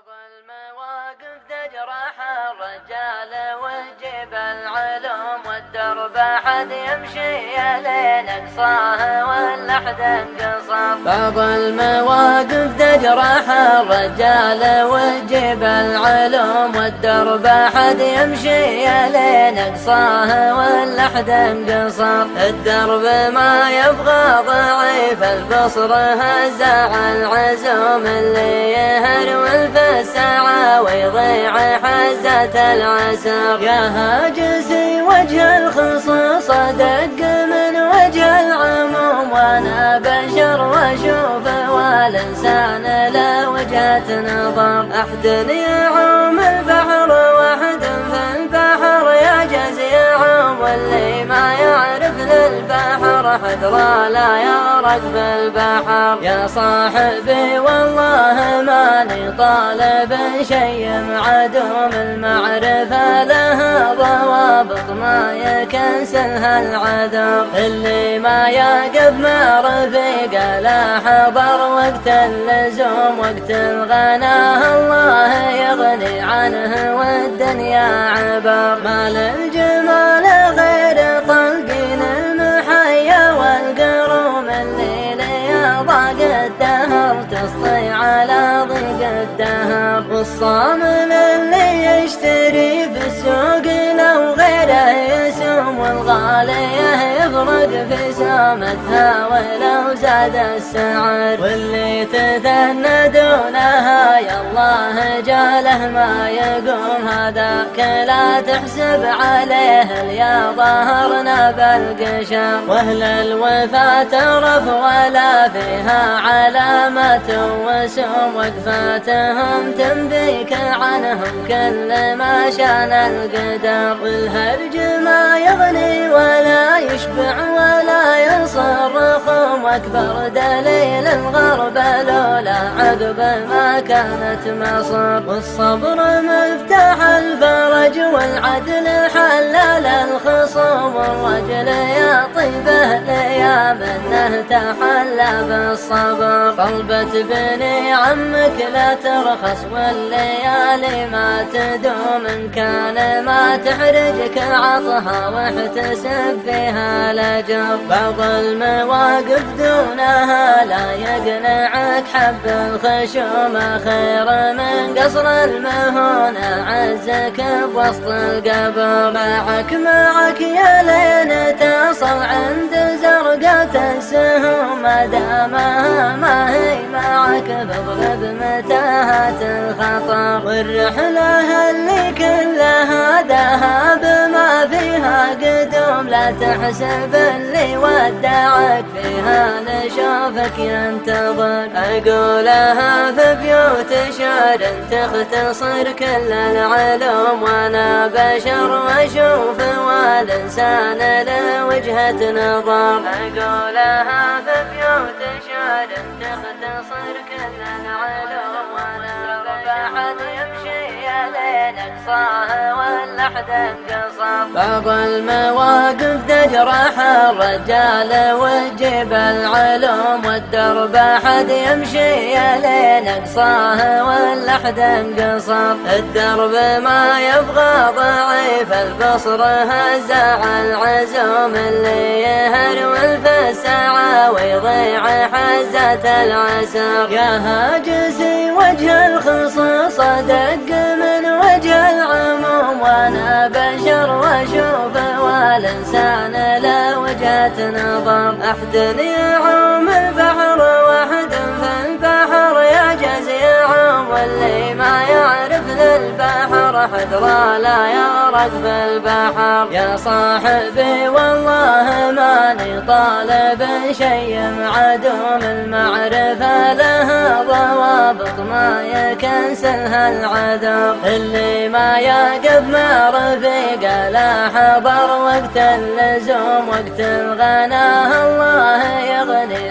المواقف تجرح الرجال وتجيب العلوم والدرب حد يمشي لين اقصاه واللحد انقصر. بعض المواقف تجرح الرجال وتجيب العلوم والدرب حد يمشي لين اقصاه واللحد انقصر. الدرب ما يبغى ضعيف البصر هزع العزوم اللي يهرول في الساعة ويضيع حزة العسر. يا هاجسي وجه الخصوص دق من وجه العموم وانا بشر واشوف والانسان له وجهة نظر. احد يعوم البحر واحد في البحر يعجز يعوم واللي ما يعرف للبحر حذرا لا يغرق بالبحر. يا صاحبي والله ماني طالب شيء معدوم المعرفة لها ضوابط ما يكنسلها العذر. اللي ما يقف مع رفيق لا حضر وقت اللزوم وقت الغناه الله يغني عنه والدنيا عبر. ما للجمال غير طلقين المحيا والقروم اللي لي ضاق الدهر تسطي على ضيق الدهر. والصامل اللي يشتري في السوق لو غيره يسوم والغالية يفرق في سامتها ولو زاد السعر. واللي تثنى دونها يالله جاله ما يقوم هذاك لا تحسب عليه يا ظهرنا بالقشر. واهل الوفا ترف ولا فيها علامة وسوم وقفاتهم تنبيك عنهم كل ما شان القدر. والهرج ما يغني ولا يشبع ولا ينصر رخوم واكبر دليل الغرب لولا عقب ما كانت مصر. والصبر مفتاح الفرج والعدل حلال الخصوم والرجل يا طيبه ليا منه تحلى بالصبر. طلبة بني عمك لا ترخص والليالي ما تدوم ان كان ما تحرجك عطها واحتسب فيها الاجر. بعض المواقف دونها لا يقنعك حب الخشوم خير من قصر المهون عزك بوسط القبر. معك يا لين تصل عند زرقة السهوم ما دامها ما هي معك فاضرب متاهات الخطر. والرحلة اللي كلها ذهب ما فيها قدوم لا تحسب اللي ودعك فيها نشوفك ينتظر. أقولها في بيوت شعر تختصر كل العلوم وانا بشر واشوف والانسان له وجهة نظر. أقولها في بيوت شعر تختصر كل العلوم وانا بحد يمشي لين اقصاه واللحد انقصر. بعض المواقف تجرح الرجال وتجيب العلوم والدرب حد يمشي لين اقصاه واللحد انقصر. الدرب ما يبغى ضعيف البصر هزع العزوم اللي يهرول في الساعة ويضيع حزة العسر. يا هاجسي وجه الخصوص دق من وجه العموم وانا بشر واشوف والانسان له وجهة نظر. احد يعوم البحر واحد في البحر يعجز يعوم واللي ما يعرف للبحر حذرا لا يغرق بالبحر. يا صاحبي والله ماني طالب شيء معدوم المعرفة لها ضوابط ما يكنسلها العذر. اللي ما يقف مع رفيق لا حضر وقت اللزوم وقت الغناه الله يغني